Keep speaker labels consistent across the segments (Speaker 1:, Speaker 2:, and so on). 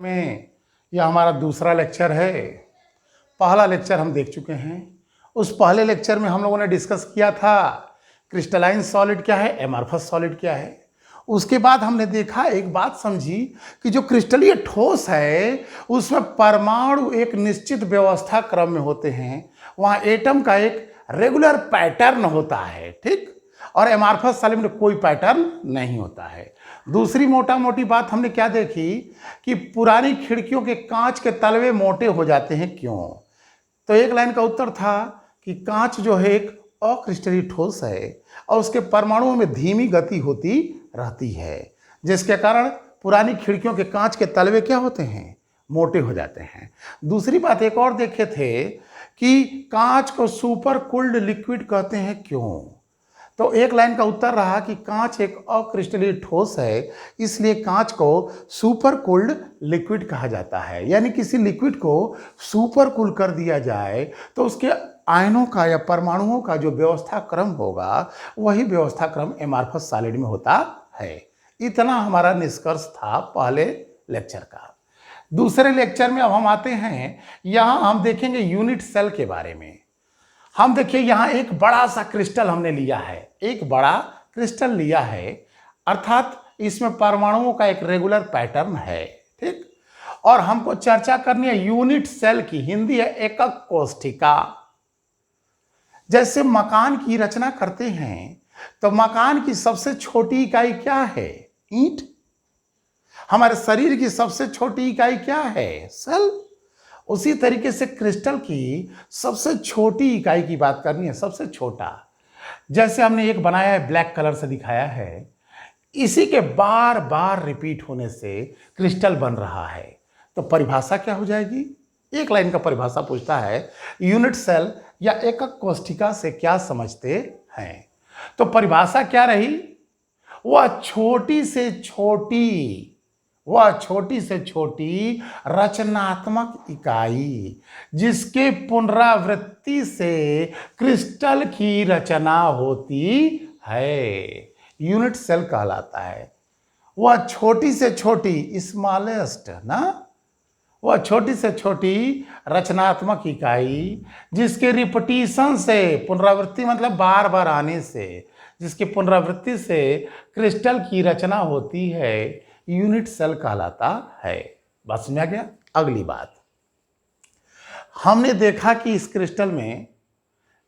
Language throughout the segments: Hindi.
Speaker 1: में यह हमारा दूसरा लेक्चर है। पहला लेक्चर हम देख चुके हैं। उस पहले लेक्चर में हम लोगों ने डिस्कस किया था क्रिस्टलाइन सॉलिड क्या है, एमॉर्फस सॉलिड क्या है। उसके बाद हमने देखा, एक बात समझी कि जो क्रिस्टलीय ठोस है उसमें परमाणु एक निश्चित व्यवस्था क्रम में होते हैं, वहाँ एटम का एक रेगुलर पैटर्न होता है, ठीक। और एमॉर्फस सॉलिड में कोई पैटर्न नहीं होता है। दूसरी मोटा मोटी बात हमने क्या देखी कि पुरानी खिड़कियों के कांच के तलवे मोटे हो जाते हैं, क्यों? तो एक लाइन का उत्तर था कि कांच जो है एक अक्रिस्टलीय ठोस है और उसके परमाणुओं में धीमी गति होती रहती है, जिसके कारण पुरानी खिड़कियों के कांच के तलवे क्या होते हैं, मोटे हो जाते हैं। दूसरी बात एक और देखे थे कि कांच को सुपर कूल्ड लिक्विड कहते हैं, क्यों? तो एक लाइन का उत्तर रहा कि कांच एक अक्रिस्टलीय ठोस है, इसलिए कांच को सुपर कूल्ड लिक्विड कहा जाता है। यानी किसी लिक्विड को सुपर कूल कर दिया जाए तो उसके आयनों का या परमाणुओं का जो व्यवस्था क्रम होगा वही व्यवस्था क्रम एमॉर्फस सॉलिड में होता है। इतना हमारा निष्कर्ष था पहले लेक्चर का। दूसरे लेक्चर में अब हम आते हैं, यहाँ हम देखेंगे यूनिट सेल के बारे में। हम देखिए यहाँ एक बड़ा सा क्रिस्टल हमने लिया है, एक बड़ा क्रिस्टल लिया है, अर्थात इसमें परमाणुओं का एक रेगुलर पैटर्न है, ठीक। और हमको चर्चा करनी है यूनिट सेल की, हिंदी है एकक कोष्ठिका। जैसे मकान की रचना करते हैं तो मकान की सबसे छोटी इकाई क्या है, ईंट। हमारे शरीर की सबसे छोटी इकाई क्या है, सेल। उसी तरीके से क्रिस्टल की सबसे छोटी इकाई की बात करनी है, सबसे छोटा। जैसे हमने एक बनाया है, ब्लैक कलर से दिखाया है, इसी के बार बार रिपीट होने से क्रिस्टल बन रहा है। तो परिभाषा क्या हो जाएगी? एक लाइन का परिभाषा पूछता है, यूनिट सेल या एकक कोष्ठिका से क्या समझते हैं? तो परिभाषा क्या रही? वह छोटी से छोटी रचनात्मक इकाई जिसके पुनरावृत्ति से क्रिस्टल की रचना होती है, यूनिट सेल कहलाता है। वह छोटी से छोटी, स्मॉलेस्ट ना, वह छोटी से छोटी रचनात्मक इकाई जिसके रिपीटिशन से, पुनरावृत्ति मतलब बार बार आने से, जिसकी पुनरावृत्ति से क्रिस्टल की रचना होती है, यूनिट सेल कहलाता है। बात समझ आ गया? अगली बात, हमने देखा कि इस क्रिस्टल में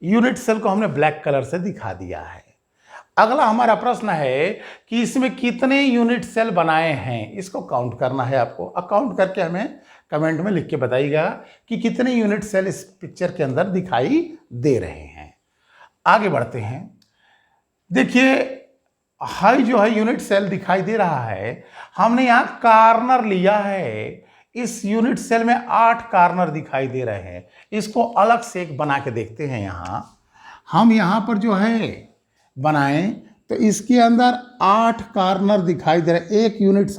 Speaker 1: यूनिट सेल को हमने ब्लैक कलर से दिखा दिया है। अगला हमारा प्रश्न है कि इसमें कितने यूनिट सेल बनाए हैं, इसको काउंट करना है आपको। काउंट करके हमें कमेंट में लिख के बताइएगा कि कितने यूनिट सेल इस पिक्चर के अंदर दिखाई दे रहे हैं। आगे बढ़ते हैं। देखिए, हाई जो है यूनिट सेल दिखाई दे रहा है, हमने यहाँ कार्नर लिया है। इस यूनिट सेल में 8 कार्नर दिखाई दे रहे हैं। इसको अलग से एक बना के देखते हैं। हम यहाँ पर जो है बनाएं तो इसके अंदर 8 कार्नर दिखाई दे रहे हैं। एक यूनिट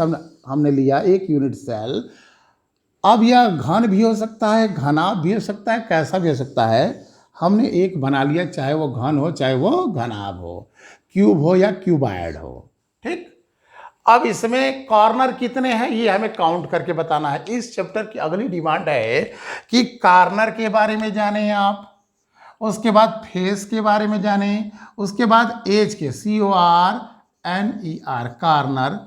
Speaker 1: हमने लिया, एक यूनिट सेल। अब यह घन भी हो सकता है, घनाभ भी हो सकता है, कैसा भी हो सकता है। हमने एक बना लिया, चाहे वो घन हो चाहे वो घनाभ हो, क्यूब हो या क्यूबाइड हो, ठीक। अब इसमें कॉर्नर कितने हैं ये हमें काउंट करके बताना है। इस चैप्टर की अगली डिमांड है कि कॉर्नर के बारे में जाने आप, उसके बाद फेस के बारे में जाने, उसके बाद एज के, CORNER कॉर्नर,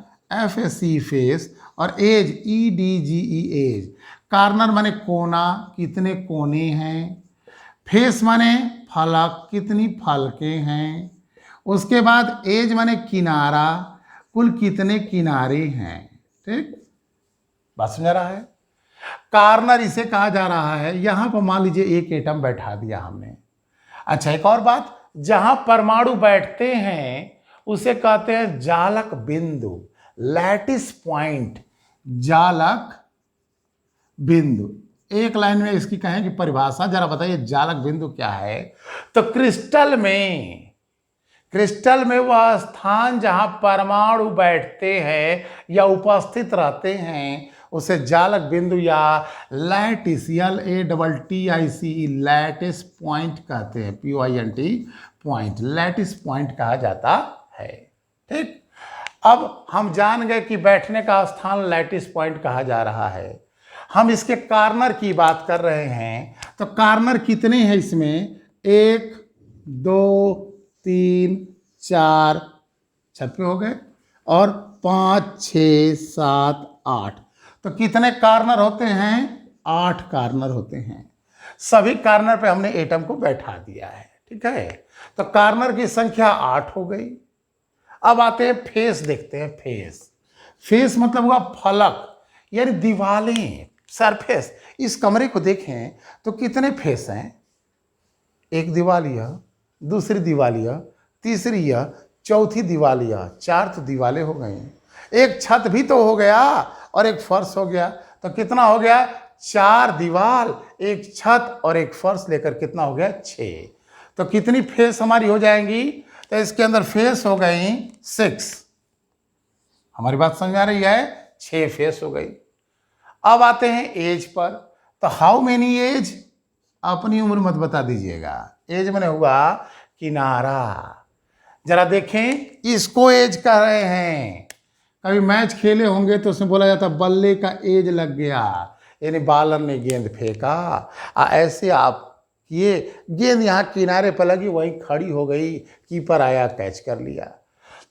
Speaker 1: FAC फेस, और एज EDGE एज। कॉर्नर माने कोना, कितने कोने हैं। फेस माने फलक, कितनी फलकें हैं। उसके बाद एज माने किनारा, कुल कितने किनारे हैं, ठीक। बात समझ रहा है? कॉर्नर इसे कहा जा रहा है। यहां पर मान लीजिए एक एटम बैठा दिया हमने। अच्छा, एक और बात, जहां परमाणु बैठते हैं उसे कहते हैं जालक बिंदु, लैटिस पॉइंट, जालक बिंदु। एक लाइन में इसकी कहें कि परिभाषा जरा बताइए, जालक बिंदु क्या है? तो क्रिस्टल में वह स्थान जहां परमाणु बैठते हैं या उपस्थित रहते हैं उसे जालक बिंदु या लैटिस, LATTICE, लैटिस पॉइंट कहते हैं, POINT पॉइंट, लैटिस पॉइंट कहा जाता है, ठीक। अब हम जान गए कि बैठने का स्थान लैटिस पॉइंट कहा जा रहा है। हम इसके कार्नर की बात कर रहे हैं, तो कार्नर कितने हैं इसमें? 1 2 3 4 छत पे हो गए, और 5 6 7 8। तो कितने कार्नर होते हैं? 8 कार्नर होते हैं। सभी कार्नर पे हमने एटम को बैठा दिया है, ठीक है। तो कार्नर की संख्या 8 हो गई। अब आते हैं फेस, देखते हैं फेस। फेस मतलब हुआ फलक, यानी दीवारें, सरफेस। इस कमरे को देखें तो कितने फेस हैं? एक दीवार यह, दूसरी दीवार यह, तीसरी यह, चौथी दीवार यह, 4 तो दीवारें हो गई। एक छत भी तो हो गया और एक फर्श हो गया, तो कितना हो गया? 4 दीवार, एक छत और एक फर्श लेकर कितना हो गया? 6। तो कितनी फेस हमारी हो जाएंगी? तो इसके अंदर फेस हो गई 6। हमारी बात समझ आ रही है? 6 फेस हो गई। अब आते हैं एज पर। तो हाउ मेनी एज? अपनी उम्र मत बता दीजिएगा। एज मैंने हुआ किनारा। जरा देखें, इसको एज कह रहे हैं। कभी मैच खेले होंगे तो उसमें बोला जाता बल्ले का एज लग गया, यानी बॉलर ने गेंद फेंका। ऐसे आप किए, गेंद यहाँ किनारे पर लगी, वहीं खड़ी हो गई, कीपर आया कैच कर लिया।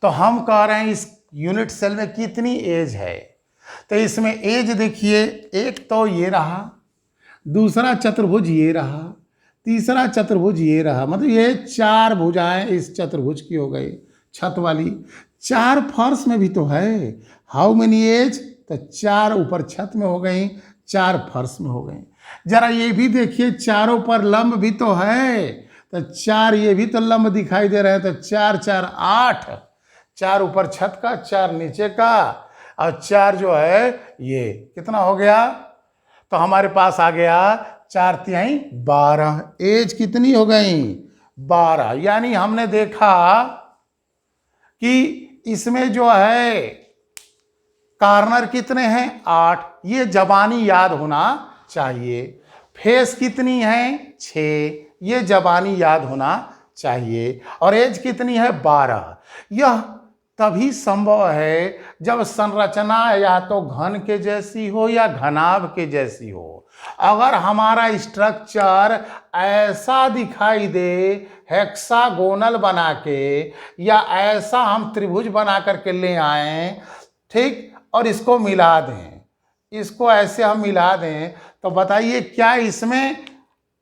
Speaker 1: तो हम कह रहे हैं इस यूनिट सेल में कितनी एज है? तो इसमें एज देखिए, एक तो ये रहा, दूसरा चतुर्भुज ये रहा, तीसरा चतुर्भुज ये रहा, मतलब ये 4 भुजाएं इस चतुर्भुज की हो गई, छत वाली। 4 फर्श में भी तो है। How many as? तो 4 ऊपर छत में हो गई, 4 फर्श में हो गई। जरा ये भी देखिए, चारों पर लंब भी तो है, तो 4 ये भी तो लंब दिखाई दे रहे हैं। तो 4 4 8, 4 ऊपर छत का, 4 नीचे का, और 4 जो है ये कितना हो गया? तो हमारे पास आ गया 4 तिहाई 12। एज कितनी हो गई? 12। यानी हमने देखा कि इसमें जो है कार्नर कितने हैं? 8। ये जबानी याद होना चाहिए। फेस कितनी है? 6। ये जबानी याद होना चाहिए। और एज कितनी है? 12। यह तभी संभव है जब संरचना या तो घन के जैसी हो या घनाभ के जैसी हो। अगर हमारा स्ट्रक्चर ऐसा दिखाई दे, हेक्सागोनल बना के, या ऐसा हम त्रिभुज बना करके ले आए, ठीक, और इसको मिला दें, इसको ऐसे हम मिला दें, तो बताइए क्या इसमें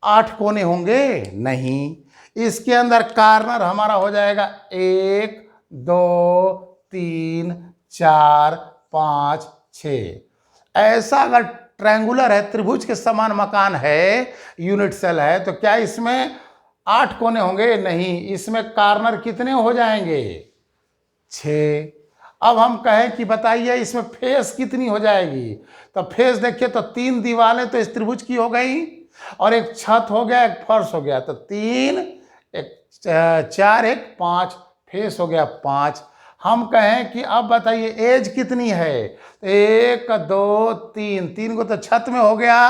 Speaker 1: 8 कोने होंगे? नहीं। इसके अंदर कार्नर हमारा हो जाएगा 1 2 3 4 5 6। ऐसा अगर ट्रायंगुलर है, त्रिभुज के समान मकान है, यूनिट सेल है, तो क्या इसमें 8 कोने होंगे? नहीं। इसमें कार्नर कितने हो जाएंगे? 6। अब हम कहें कि बताइए इसमें फेस कितनी हो जाएगी? तो फेस देखिए, तो 3 दीवारें तो इस त्रिभुज की हो गई, और एक छत हो गया, एक फर्श हो गया, तो 3 एक 4 एक 5, फेस हो गया 5। हम कहें कि अब बताइए एज कितनी है? 1 2 3, 3 को तो छत में हो गया,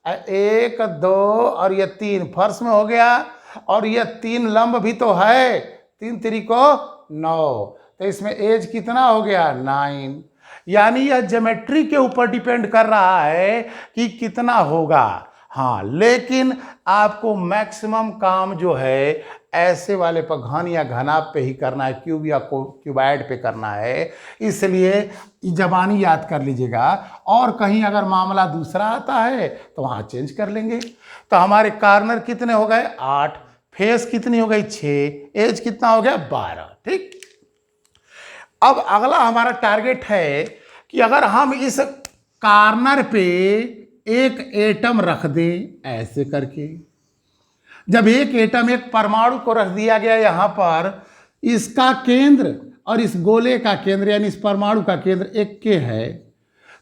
Speaker 1: 1 2 और ये 3 फर्श में हो गया, और ये 3 लंब भी तो है, 3 3 9। तो इसमें एज कितना हो गया? 9। यानी यह ज्योमेट्री के ऊपर डिपेंड कर रहा है कि कितना होगा। हाँ, लेकिन आपको मैक्सिमम काम जो है ऐसे वाले पर, घन या घनाभ पे ही करना है, क्यूब या क्यूबाइड पे करना है। इसलिए जबानी याद कर लीजिएगा, और कहीं अगर मामला दूसरा आता है तो वहाँ चेंज कर लेंगे। तो हमारे कार्नर कितने हो गए? 8। फेस कितनी हो गई? 6। एज कितना हो गया? 12। ठीक। अब अगला हमारा टारगेट है कि अगर हम इस कार्नर पे एक एटम रख दें, ऐसे करके, जब एक एटम, एक परमाणु को रख दिया गया यहां पर, इसका केंद्र और इस गोले का केंद्र यानी इस परमाणु का केंद्र एक के है,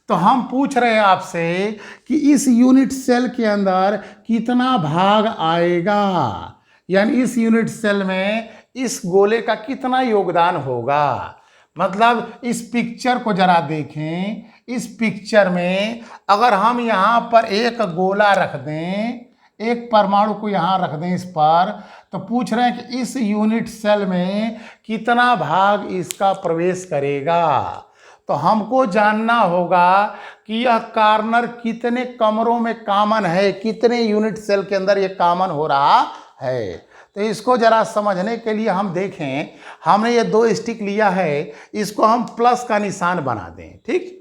Speaker 1: तो हम पूछ रहे हैं आपसे कि इस यूनिट सेल के अंदर कितना भाग आएगा, यानी इस यूनिट सेल में इस गोले का कितना योगदान होगा। मतलब इस पिक्चर को जरा देखें। इस पिक्चर में अगर हम यहाँ पर एक गोला रख दें, एक परमाणु को यहाँ रख दें इस पर, तो पूछ रहे हैं कि इस यूनिट सेल में कितना भाग इसका प्रवेश करेगा। तो हमको जानना होगा कि यह कार्नर कितने कमरों में कॉमन है, कितने यूनिट सेल के अंदर यह कॉमन हो रहा है। तो इसको जरा समझने के लिए हम देखें, हमने ये 2 स्टिक लिया है, इसको हम प्लस का निशान बना दें। ठीक,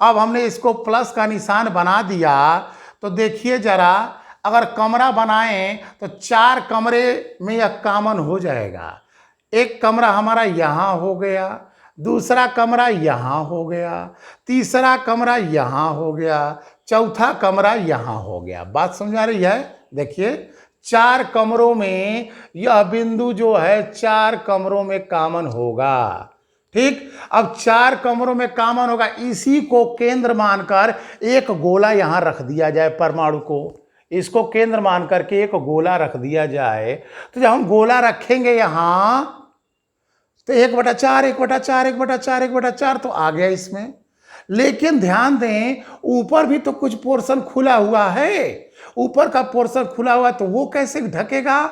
Speaker 1: अब हमने इसको प्लस का निशान बना दिया तो देखिए जरा, अगर कमरा बनाएं तो 4 कमरे में यह कॉमन हो जाएगा। एक कमरा हमारा यहाँ हो गया, दूसरा कमरा यहाँ हो गया, तीसरा कमरा यहाँ हो गया, चौथा कमरा यहाँ हो गया। बात समझ आ रही है? देखिए 4 कमरों में यह बिंदु जो है 4 कमरों में कॉमन होगा। ठीक, अब 4 कमरों में कॉमन होगा, इसी को केंद्र मानकर एक गोला यहां रख दिया जाए। परमाणु को इसको केंद्र मान करके एक गोला रख दिया जाए। तो जब हम गोला रखेंगे यहां तो 1/4 1/4 1/4 1/4 तो आ गया इसमें। लेकिन ध्यान दें, ऊपर भी तो कुछ पोर्शन खुला हुआ है, ऊपर का पोर्शन खुला हुआ है, तो वो कैसे ढकेगा?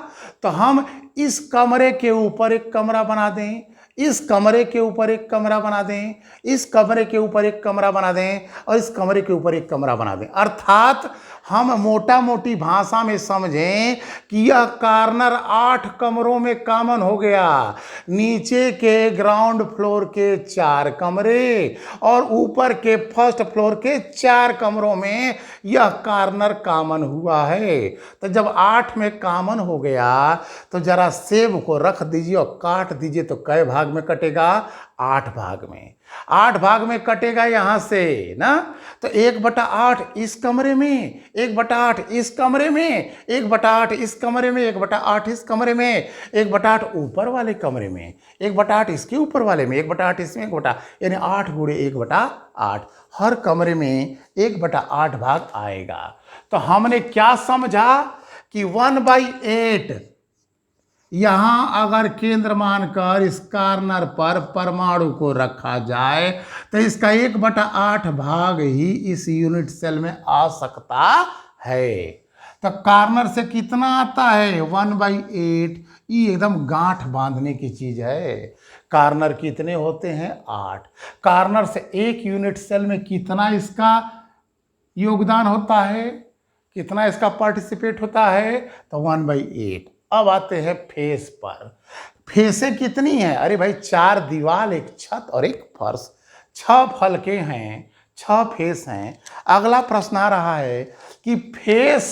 Speaker 1: तो हम इस कमरे के ऊपर एक कमरा बना दें, इस कमरे के ऊपर एक कमरा बना दें, इस कमरे के ऊपर एक कमरा बना दें और इस कमरे के ऊपर एक कमरा बना दें। अर्थात हम मोटा मोटी भाषा में समझें कि यह कार्नर 8 कमरों में कॉमन हो गया। नीचे के ग्राउंड फ्लोर के 4 कमरे और ऊपर के फर्स्ट फ्लोर के 4 कमरों में यह कार्नर कॉमन हुआ है। तो जब 8 में कॉमन हो गया तो जरा सेब को रख दीजिए और काट दीजिए, तो कै भाग में कटेगा? 8 भाग में। 8 भाग में कटेगा यहां से ना, तो 1/8 इस कमरे में, 1/8 इस कमरे में, 1/8 इस कमरे में, 1/8 इस कमरे में, 1/8 ऊपर वाले कमरे में, 1/8 इसके ऊपर वाले में, 1/8 इसमें, 1/8 यानी 8 गुणे 1/8 हर कमरे में 1/8 भाग आएगा। तो हमने क्या समझा कि 1/8 यहां अगर केंद्र मानकर इस कार्नर पर परमाणु को रखा जाए तो इसका 1/8 भाग ही इस यूनिट सेल में आ सकता है। तो कार्नर से कितना आता है? 1/8। ये एकदम गांठ बांधने की चीज है। कार्नर कितने होते हैं? 8। कार्नर से एक यूनिट सेल में कितना इसका योगदान होता है, कितना इसका पार्टिसिपेट होता है? तो 1/8। अब आते हैं फेस पर। फेसें कितनी हैं? अरे भाई 4 दीवार, एक छत और एक फर्श, 6 फलके हैं, 6 फेस हैं। अगला प्रश्न आ रहा है कि फेस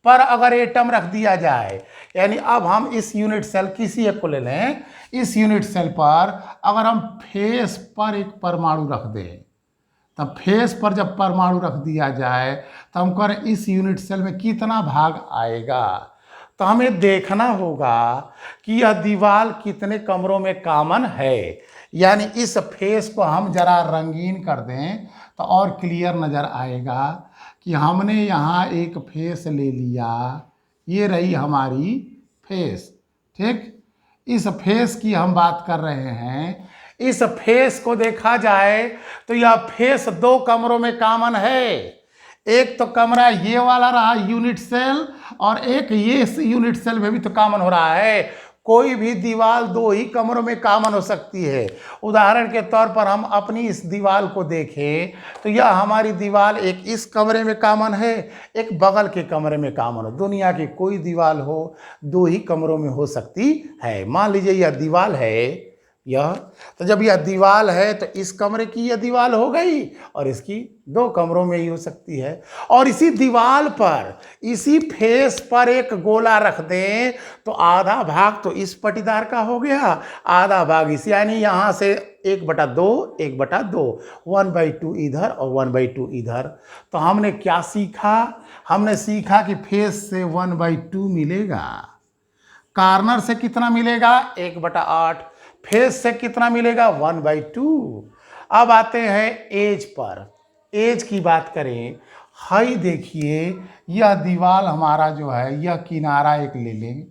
Speaker 1: पर अगर एटम रख दिया जाए, यानी अब हम इस यूनिट सेल, किसी एक को ले लें, इस यूनिट सेल पर अगर हम फेस पर एक परमाणु रख दें, तब फेस पर जब परमाणु रख दिया जाए तो हम कह इस यूनिट सेल में कितना भाग आएगा। तो हमें देखना होगा कि यह दीवार कितने कमरों में कॉमन है। यानी इस फेस को हम जरा रंगीन कर दें तो और क्लियर नज़र आएगा कि हमने यहाँ एक फेस ले लिया, ये रही हमारी फेस। ठीक, इस फेस की हम बात कर रहे हैं। इस फेस को देखा जाए तो यह फेस 2 कमरों में कॉमन है। एक तो कमरा ये वाला रहा यूनिट सेल, और एक ये यूनिट सेल में भी तो कॉमन हो रहा है। कोई भी दीवार 2 ही कमरों में कॉमन हो सकती है। उदाहरण के तौर पर हम अपनी इस दीवार को देखें तो यह हमारी दीवार एक इस कमरे में कॉमन है, एक बगल के कमरे में कॉमन हो। दुनिया की कोई दीवार हो 2 ही कमरों में हो सकती है। मान लीजिए यह दीवार है, यह, तो जब यह दीवार है तो इस कमरे की यह दीवार हो गई और इसकी 2 कमरों में ही हो सकती है। और इसी दीवार पर, इसी फेस पर एक गोला रख दें तो आधा भाग तो इस पटीदार का हो गया, आधा भाग इस, यानी यहाँ से 1/2 1/2, 1/2 इधर और 1/2 इधर। तो हमने क्या सीखा? हमने सीखा कि फेस से 1/2 मिलेगा, कार्नर से कितना मिलेगा? 1/8, फेस से कितना मिलेगा? 1/2। अब आते हैं एज पर। एज की बात करें, हाई देखिए, यह दीवार हमारा जो है, यह किनारा एक ले लें,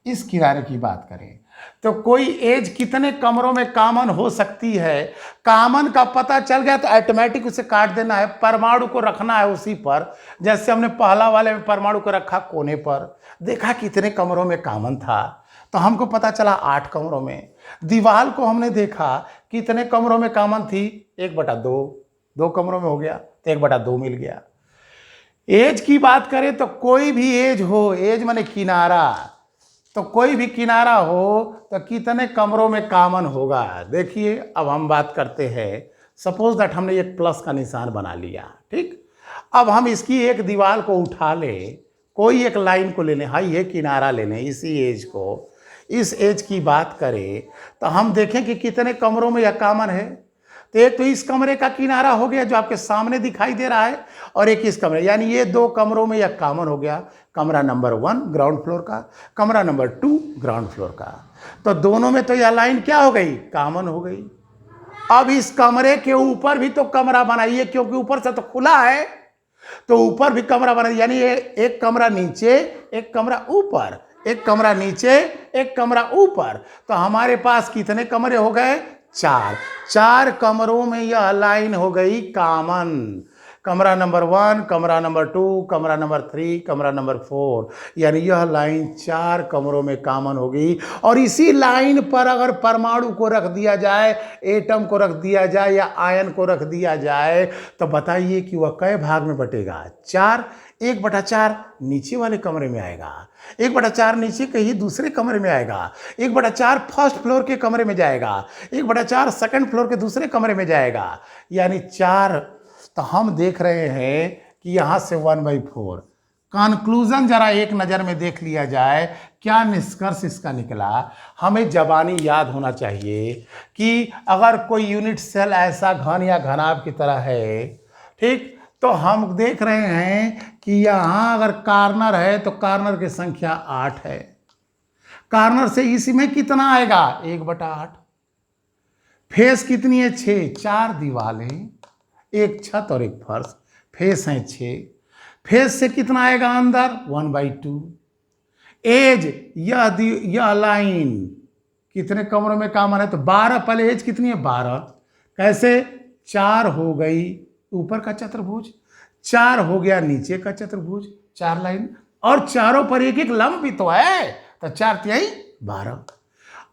Speaker 1: इस किनारे की बात करें तो कोई एज कितने कमरों में कॉमन हो सकती है, कॉमन का पता चल गया तो ऑटोमेटिक उसे काट देना है, परमाणु को रखना है उसी पर। जैसे हमने पहला वाले में परमाणु को रखा कोने पर, देखा कितने कमरों में कॉमन था, तो हमको पता चला 8 कमरों में। दीवार को हमने देखा कितने कमरों में कॉमन थी, 1/2, 2 कमरों में हो गया तो 1/2 मिल गया। एज की बात करें तो कोई भी एज हो, एज माने किनारा, तो कोई भी किनारा हो तो कितने कमरों में कॉमन होगा। देखिए अब हम बात करते हैं, सपोज दैट हमने एक प्लस का निशान बना लिया, ठीक। अब हम इसकी एक दीवार को उठा लें, कोई एक लाइन को ले लें, हाँ ये किनारा ले लें, इसी एज को, इस एज की बात करें तो हम देखें कि कितने कमरों में यह कॉमन है। तो एक तो इस कमरे का किनारा हो गया जो आपके सामने दिखाई दे रहा है, और एक इस कमरे, यानी ये 2 कमरों में यह कॉमन हो गया। कमरा नंबर 1 ग्राउंड फ्लोर का, कमरा नंबर 2 ग्राउंड फ्लोर का, तो दोनों में तो यह लाइन क्या हो गई, कॉमन हो गई। अब इस कमरे के ऊपर भी तो कमरा बनाइए, क्योंकि ऊपर से तो खुला है, तो ऊपर भी कमरा बनाइए, यानी ये एक कमरा नीचे, एक कमरा ऊपर, एक कमरा नीचे, एक कमरा ऊपर, तो हमारे पास कितने कमरे हो गए, 4 कमरों में यह लाइन हो गई कॉमन। कमरा नंबर 1, कमरा नंबर 2, कमरा नंबर 3, कमरा नंबर 4, यानी यह लाइन 4 कमरों में कॉमन होगी। और इसी लाइन पर अगर परमाणु को रख दिया जाए, एटम को रख दिया जाए या आयन को रख दिया जाए, तो बताइए कि वह कई भाग में बटेगा, 4। 1/4 नीचे वाले कमरे में आएगा, 1/4 नीचे कहीं दूसरे कमरे में आएगा, 1/4 फर्स्ट फ्लोर के कमरे में जाएगा, 1/4 सेकंड फ्लोर के दूसरे कमरे में जाएगा, यानी 4। तो हम देख रहे हैं कि यहां से 1/4। कंक्लूजन जरा एक नज़र में देख लिया जाए, क्या निष्कर्ष इसका निकला। हमें जबानी याद होना चाहिए कि अगर कोई यूनिट सेल ऐसा घन या घनाभ की तरह है, ठीक, तो हम देख रहे हैं कि यहाँ अगर कार्नर है तो कार्नर की संख्या 8 है। कार्नर से इसमें कितना आएगा, 1/8। फेस कितनी है, 6, 4 दीवारें, एक छत और एक फर्श, फेस है 6। फेस से कितना आएगा अंदर, 1/2। एज, यह लाइन कितने कमरों में कॉमन है, तो 12। पहले एज कितनी है, 12। कैसे, 4 हो गई ऊपर का चतुर्भुज, 4 हो गया नीचे का चतुर्भुज, 4 लाइन, और चारों पर एक एक लंब भी तो है, तो 4×3 12।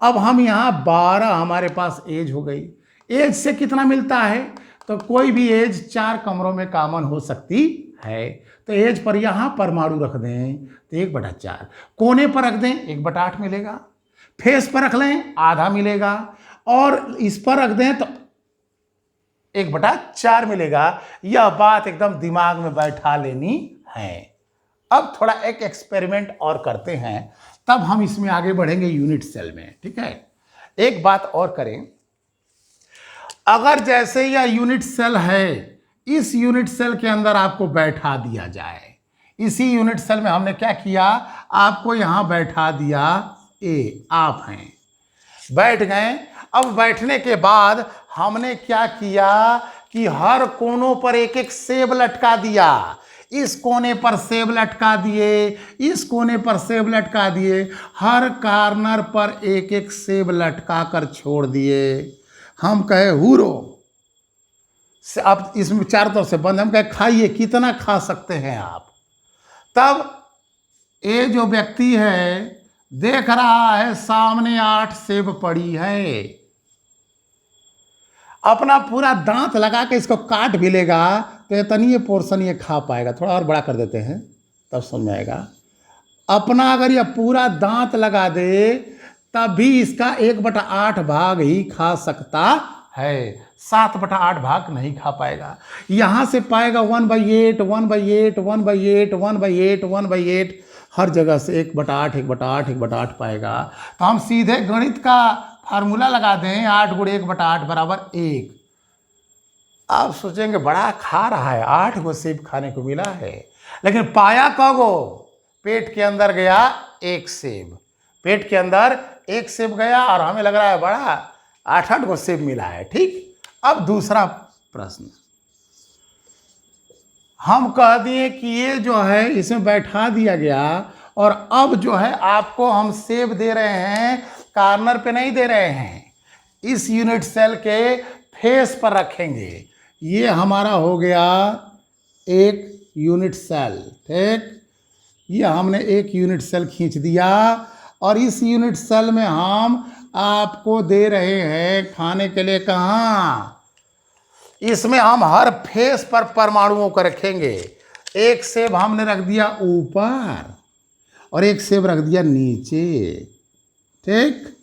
Speaker 1: अब हम यहाँ 12 हमारे पास एज हो गई। एज से कितना मिलता है, तो कोई भी एज 4 कमरों में कॉमन हो सकती है। तो एज पर यहाँ परमाणु रख दें तो 1/4, कोने पर रख दें 1/8 मिलेगा, फेस पर रख लें आधा मिलेगा, और इस पर रख दें तो 1/4 मिलेगा। यह बात एकदम दिमाग में बैठा लेनी है। अब थोड़ा एक एक्सपेरिमेंट और करते हैं, तब हम इसमें आगे बढ़ेंगे यूनिट सेल में, ठीक है। एक बात और करें, अगर जैसे यह यूनिट सेल है, इस यूनिट सेल के अंदर आपको बैठा दिया जाए, इसी यूनिट सेल में हमने क्या किया, आपको यहां बैठा दिया, आप हैं, बैठ गए। अब बैठने के बाद हमने क्या किया कि हर कोनों पर एक एक सेब लटका दिया, इस कोने पर सेब लटका दिए, इस कोने पर सेब लटका दिए, हर कार्नर पर एक एक सेब लटका कर छोड़ दिए। हम कहे हुरो, अब इसमें चारों तरफ से बंद, हम कहे खाइए, कितना खा सकते हैं आप। तब ये जो व्यक्ति है देख रहा है सामने 8 सेब पड़ी है, अपना पूरा दांत लगा के इसको काट भी लेगा तो इतनी ये पोर्शन ये खा पाएगा। थोड़ा और बड़ा कर देते हैं तब समझ में आएगा। अपना अगर यह पूरा दांत लगा दे तब भी इसका 1/8 भाग ही खा सकता है, 7/8 भाग नहीं खा पाएगा। यहां से पाएगा 1/8, 1/8, 1/8, 1/8, 1/8, हर जगह से 1/8, 1/8, 1/8 पाएगा। तो हम सीधे गणित का फार्मूला लगा दें, 8 × 1/8 = 1। आप सोचेंगे बड़ा खा रहा है, 8 गो सेब खाने को मिला है, लेकिन पाया कगो, पेट के अंदर गया 1 सेब, पेट के अंदर 1 सेब गया और हमें लग रहा है बड़ा 8-8 गो सेब मिला है। ठीक, अब दूसरा प्रश्न, हम कह दिए कि ये जो है इसमें बैठा दिया गया और अब जो है आपको हम सेब दे रहे हैं, कॉर्नर पे नहीं दे रहे हैं, इस यूनिट सेल के फेस पर रखेंगे। ये हमारा हो गया एक यूनिट सेल, ठीक। ये हमने एक यूनिट सेल खींच दिया और इस यूनिट सेल में हम आपको दे रहे हैं खाने के लिए कहाँ, इसमें हम हर फेस पर परमाणुओं को रखेंगे। एक सेब हमने रख दिया ऊपर और एक सेब रख दिया नीचे, ठीक।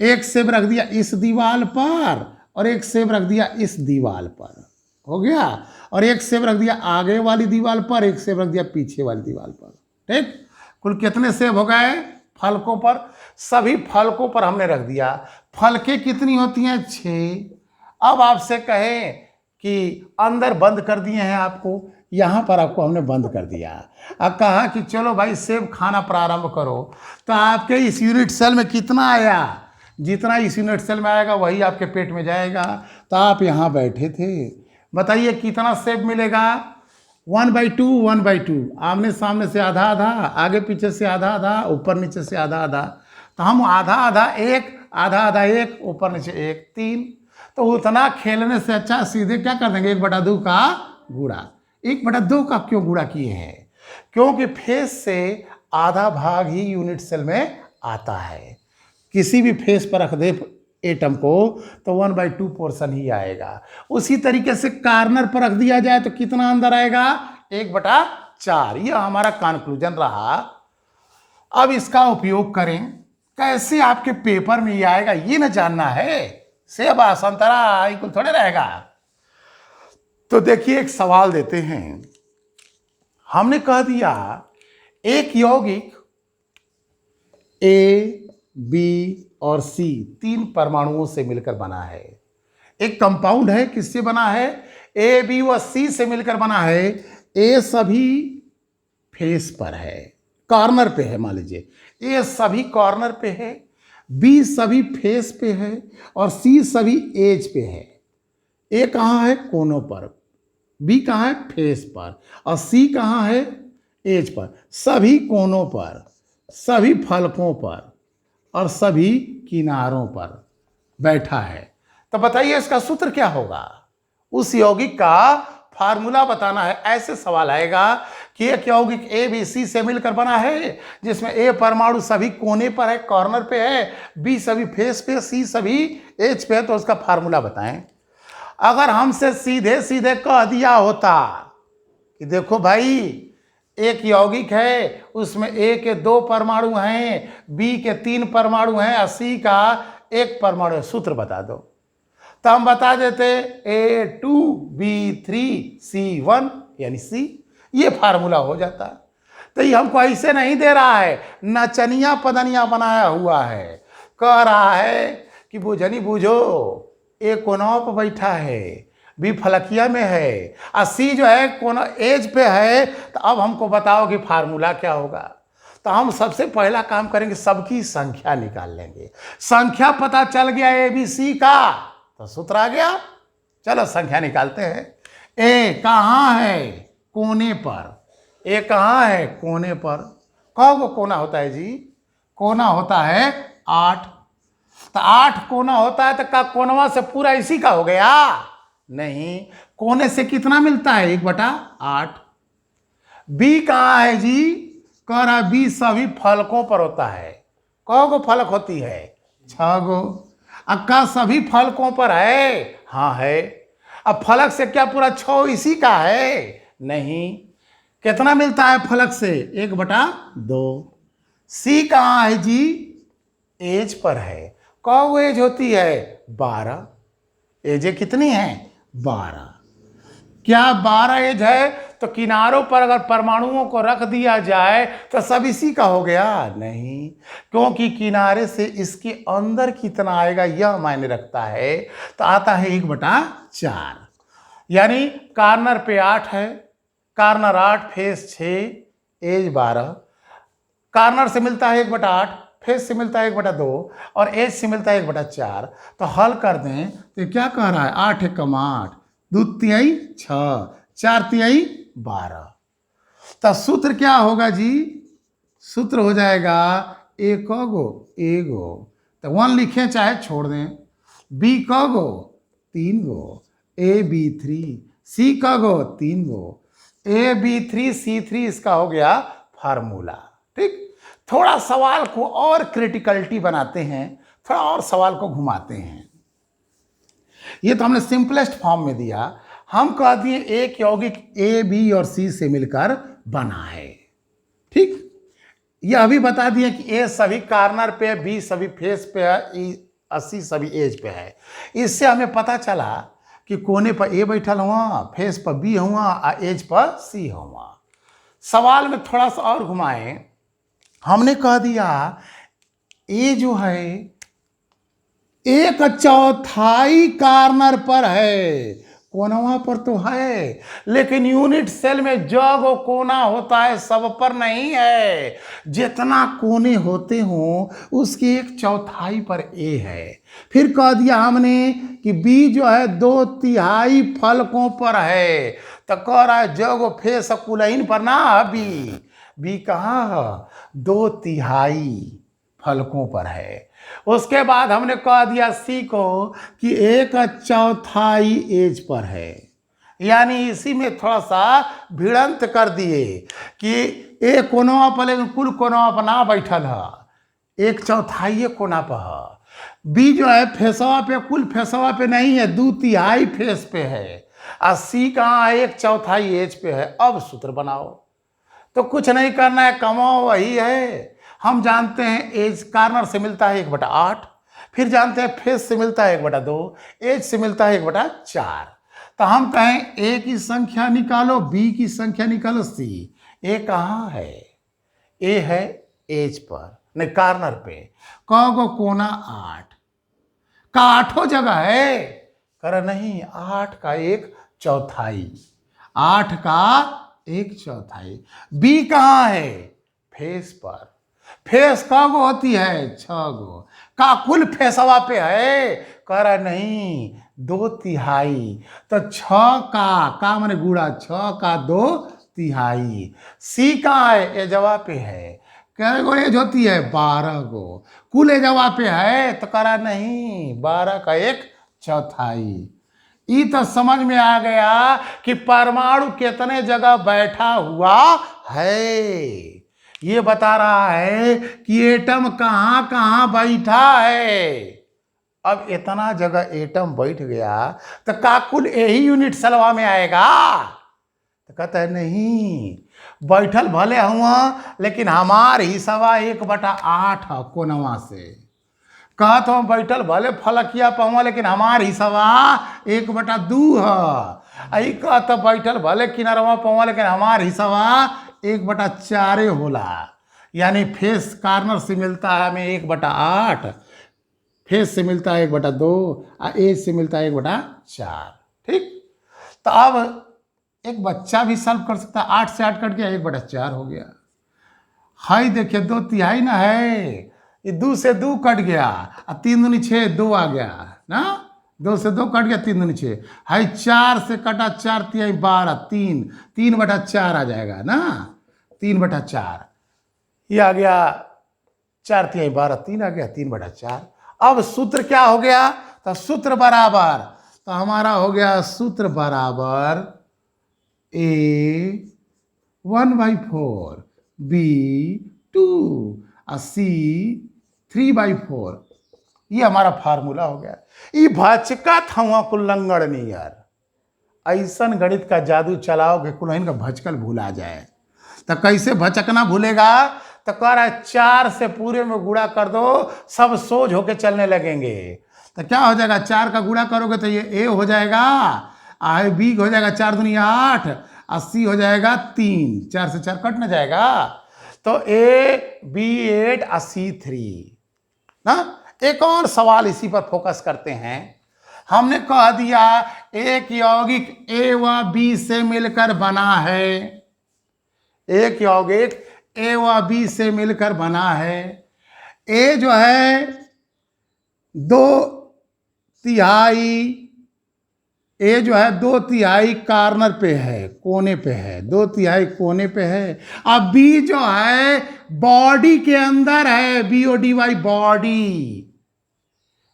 Speaker 1: एक सेब रख दिया इस दीवार पर और एक सेब रख दिया इस दीवार पर, हो गया। और एक सेब रख दिया आगे वाली दीवार पर, एक सेब रख दिया पीछे वाली दीवार पर, ठीक। कुल कितने सेब हो गए फलकों पर? सभी फलकों पर हमने रख दिया। फलकें कितनी होती हैं? 6। अब आपसे कहें कि अंदर बंद कर दिए हैं आपको, यहाँ पर आपको हमने बंद कर दिया। अब कहा कि चलो भाई सेब खाना प्रारंभ करो, तो आपके इस यूनिट सेल में कितना आया? जितना इस यूनिट सेल में आएगा वही आपके पेट में जाएगा। तो आप यहाँ बैठे थे, बताइए कितना सेब मिलेगा? 1/2 1/2, आमने सामने से आधा आधा, आगे पीछे से आधा आधा, ऊपर नीचे से आधा आधा। तो हम आधा आधा एक, आधा आधा एक, ऊपर नीचे एक, 3। तो उतना खेलने से अच्छा सीधे क्या कर देंगे, 1/2 का गुणा। 1/2 का क्यों गुणा किए हैं? क्योंकि फेस से आधा भाग ही यूनिट सेल में आता है। किसी भी फेस पर रख दे एटम को तो 1/2 पोर्शन ही आएगा। उसी तरीके से कॉर्नर पर रख दिया जाए तो कितना अंदर आएगा? 1/4। यह हमारा कंक्लूजन रहा। अब इसका उपयोग करें कैसे आपके पेपर में ये आएगा, ये ना जानना है। सेब संतरा कुल थोड़े रहेगा। तो देखिए एक सवाल देते हैं। हमने कह दिया एक यौगिक ए, बी और सी 3 परमाणुओं से मिलकर बना है। एक कंपाउंड है, किससे बना है? ए, बी व सी से मिलकर बना है। ए सभी फेस पर है, कॉर्नर पे है, मान लीजिए ए सभी कॉर्नर पे है, बी सभी फेस पे है और सी सभी एज पे है। ए कहाँ है? कोनों पर। बी कहाँ है? फेस पर। और सी कहाँ है? As per. सभी कोनों पर, सभी फलकों पर और सभी किनारों पर बैठा है। तो बताइए इसका सूत्र क्या होगा? उस यौगिक का फार्मूला बताना है। ऐसे सवाल आएगा कि एक यौगिक ए बी सी से मिलकर बना है, जिसमें ए परमाणु सभी कोने पर है, कॉर्नर पे है, बी सभी फेस पे, सी सभी एज पे है, तो उसका फार्मूला बताएं। अगर हमसे सीधे सीधे कह दिया होता कि देखो भाई एक यौगिक है, उसमें ए के 2 परमाणु हैं, बी के 3 परमाणु हैं और सी का 1 परमाणु है, सूत्र बता दो, तो हम बता देते A2B3C1 यानी सी। ये फार्मूला हो जाता। तो ये हमको ऐसे नहीं दे रहा है, नचनिया पदनिया बनाया हुआ है। कह रहा है कि बुझनी बूझो, ए कोनों पर बैठा है, बी फलकिया में है और सी जो है कोना एज पे है। तो अब हमको बताओ कि फार्मूला क्या होगा। तो हम सबसे पहला काम करेंगे, सबकी संख्या निकाल लेंगे। संख्या पता चल गया ए बी सी का तो सूत्र आ गया। चलो संख्या निकालते हैं। ए कहाँ है? कोने पर। ए कहाँ है? कोने पर। कौन कोना होता है जी? कोना होता है 8। तो 8 कोना होता है तो का कोनवा से पूरा इसी का हो गया? नहीं, कोने से कितना मिलता है? 1/8। बी कहाँ है जी? कह रहा बी सभी फलकों पर होता है। कौ गो फलक होती है? 6 गो। अक्का सभी फलकों पर है? हाँ है। अब फलक से क्या पूरा 6 इसी का है? नहीं। कितना मिलता है फलक से? 1/2। सी कहाँ है जी? एज पर है। कौ एज होती है? 12। एजें कितनी हैं? 12। क्या 12 एज है? तो किनारों पर अगर परमाणुओं को रख दिया जाए तो सब इसी का हो गया? नहीं, क्योंकि किनारे से इसके अंदर कितना आएगा यह मायने रखता है। तो आता है 1/4। यानी कॉर्नर पे 8 है, कॉर्नर 8, फेस 6, एज 12। कॉर्नर से मिलता है 1/8, फेस से मिलता है 1/2 और एज से मिलता है 1/4। तो हल कर दें तो क्या कह रहा है? 8 एकम 8, 2 तिहाई 6, 4 तिहाई 12। तो सूत्र क्या होगा जी? सूत्र हो जाएगा ए क गो, एगो, तो 1 लिखें चाहे छोड़ दें। बी क गो, 3 गो, ए बी 3, सी क गो, 3 गो, ए बी 3 सी 3, इसका हो गया फार्मूला। ठीक, थोड़ा सवाल को और क्रिटिकलिटी बनाते हैं, थोड़ा और सवाल को घुमाते हैं। ये तो हमने सिंपलेस्ट फॉर्म में दिया, हम कह दिए एक यौगिक ए बी और सी से मिलकर बना है। ठीक, ये अभी बता दिए कि ए सभी कार्नर पे है, बी सभी फेस पे है, ई सी सभी एज पे है। इससे हमें पता चला कि कोने पर ए बैठल हुआ, फेस पर बी हुआ और एज पर सी हुआ। सवाल में थोड़ा सा और घुमाएं, हमने कह दिया ए जो है 1/4 कार्नर पर है, कोनवा पर तो है, लेकिन यूनिट सेल में जो कोना होता है सब पर नहीं है। जितना कोने होते हों उसकी 1/4 पर ए है। फिर कह दिया हमने कि बी जो है 2/3 फलकों पर है, तो कह रहा है जो फेस कुलहीन पर ना बी, बी कहाँ है, 2/3 फलकों पर है। उसके बाद हमने कह दिया सी को कि 1/4 एज पर है, यानी इसी में थोड़ा सा भिड़ंत कर दिए कि एक कोनवा पर लेकिन कुल कोनवा पर ना बैठल है, 1/4 कोना पर है। बी जो है फेसवा पे, कुल फेसवा पे नहीं है, 2/3 फेस पे है, और सी कहाँ है, 1/4 एज पे है। अब सूत्र बनाओ, तो कुछ नहीं करना है, कमाओ वही है। हम जानते हैं एज कार्नर से मिलता है 1/8, फिर जानते हैं फेस से मिलता है 1/2, एज से मिलता है 1/4। तो हम कहें ए की संख्या निकालो, बी की संख्या निकालो, सी। ए कहाँ है, ए है एज पर, नहीं कार्नर पे। कहोगो कोना 8 का 8 जगह है, कर नहीं, 8 का 1/4, 8 का 1/4। बी कहाँ है, फेस पर, फेस का गो होती है 6 गो, का कुल फेसवा पे है, कह रहा नहीं 2/3, तो 6 का माने गुड़ा, 6 का 2/3। सी कहाँ है, एजवा पे है, कह गो एज होती है 12 गो, कुल एजवा पे है, तो कह रहा नहीं 12 का 1/4। ये तो समझ में आ गया कि परमाणु कितने जगह बैठा हुआ है। ये बता रहा है कि एटम कहाँ कहाँ बैठा है। अब इतना जगह एटम बैठ गया तो का कुल यही यूनिट सेलवा में आएगा, तो कहता है नहीं, बैठल भले हुआ लेकिन हमार हिस्सा 1/8 है कोनवा से। कहत हम बैठल भले फलकिया पहुआ लेकिन हमार हिस्सा 1/2 है। आई कहत बैठल भले किनारवा पहुआ लेकिन हमार हिस्सा 1/4 होला, यानी फेस कार्नर से मिलता है हमें 1/8, फेस से मिलता है 1/2 और एज से मिलता है 1/4। ठीक, तो अब एक बच्चा भी सॉल्व कर सकता है, 8 से 8 कट गया, 1/4 हो गया। हाई देखिए 2/3 ना है, ये 2 से 2 कट गया और 3 दूनी 6, 2 आ गया ना, 2 से 2 कट गया, 3 दूनी 6। हाई 4 से कटा 4×3 12, 3/4 आ जाएगा ना, 3/4 ये आ गया, 4×3 12, 3 आ गया, 3/4। अब सूत्र क्या हो गया, तो सूत्र बराबर, तो हमारा हो गया सूत्र बराबर A 1/4, B 2 और C 3/4। ये हमारा फार्मूला हो गया। ये भचकत हुआ कुल्लंगड़ नियर, ऐसन गणित का जादू चलाओगे कुल का भचकल भूला जाए। तो कैसे भचकना भूलेगा, तो कह रहा है 4 से पूरे में गुणा कर दो, सब सोझ होके चलने लगेंगे। तो क्या हो जाएगा, 4 का गुणा करोगे तो ये ए हो जाएगा, आई बी हो जाएगा 4 दूनी 8, 80 हो जाएगा 3, 4 से 4 कट ना जाएगा, तो ए बी 8 80 3 ना। एक और सवाल इसी पर फोकस करते हैं। हमने कह दिया एक यौगिक ए व बी से मिलकर बना है, एक यौगिक ए व बी से मिलकर बना है। ए जो है 2/3 ए जो है 2/3 कार्नर पे है, कोने पे है, 2/3 कोने पे है। अब बी जो है बॉडी के अंदर है, BODY बॉडी।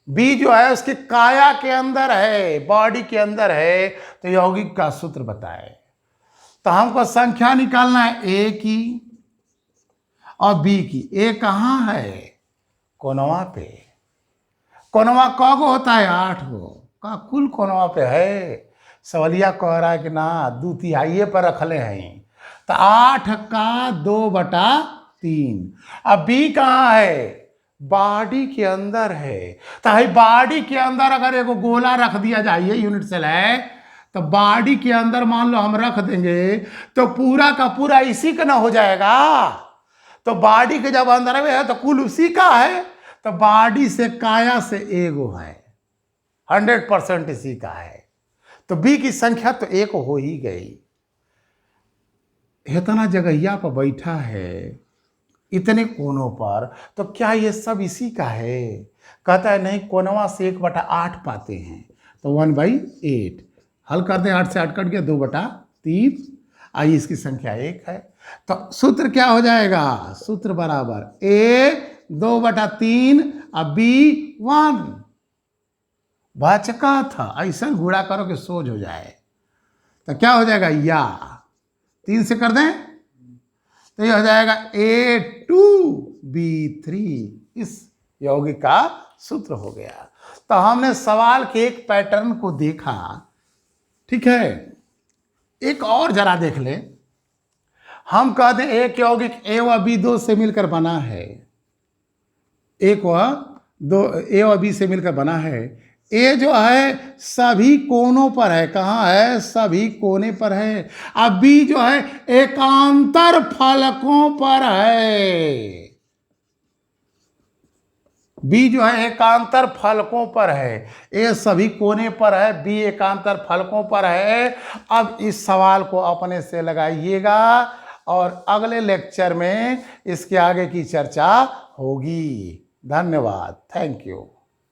Speaker 1: बी जो है उसके काया के अंदर है, बॉडी के अंदर है। तो यौगिक का सूत्र बताए। तो हमको संख्या निकालना है ए की और बी की। ए कहाँ है? कोनवा पे। कोनवा कौगो होता है? 8 गो का कुल कोनवा पे है। सवलिया कह रहा है कि ना 2/3 पर रखले हैं, तो 8 का 2/3। अब बी कहाँ है? बॉडी के अंदर है। तो भाई बॉडी के अंदर अगर एगो गोला रख दिया जाए, यूनिट सेल है, तो बॉडी के अंदर मान लो हम रख देंगे तो पूरा का पूरा इसी का ना हो जाएगा। तो बॉडी के जब अंदर में है तो कुल उसी का है। तो बॉडी से काया से एगो है, 100% इसी का है। तो बी की संख्या तो एक हो ही गई। इतना जगहिया पर बैठा है, इतने कोनों पर, तो क्या ये सब इसी का है? कहता है नहीं, कोनवा से 1/8 पाते हैं, तो 1/8 हल कर दें। 8 से 8 कट गया, 2/3। आइए इसकी संख्या 1 है। तो सूत्र क्या हो जाएगा? सूत्र बराबर ए 2/3 अब बी 1। वाचका था, ऐसा गुणा करो कि सोच हो जाए। तो क्या हो जाएगा? या 3 से कर दें तो ये हो जाएगा A2B3। इस यौगिक का सूत्र हो गया। तो हमने सवाल के एक पैटर्न को देखा, ठीक है। एक और जरा देख ले। हम कहते हैं एक यौगिक A व B 2 से मिलकर बना है। एक व दो A व B से मिलकर बना है। ए जो है सभी कोनों पर है। कहाँ है? सभी कोने पर है। अब बी जो है एकांतर फलकों पर है। बी जो है एकांतर फलकों पर है। ए सभी कोने पर है, बी एकांतर फलकों पर है। अब इस सवाल को अपने से लगाइएगा और अगले लेक्चर में इसके आगे की चर्चा होगी। धन्यवाद। Thank you.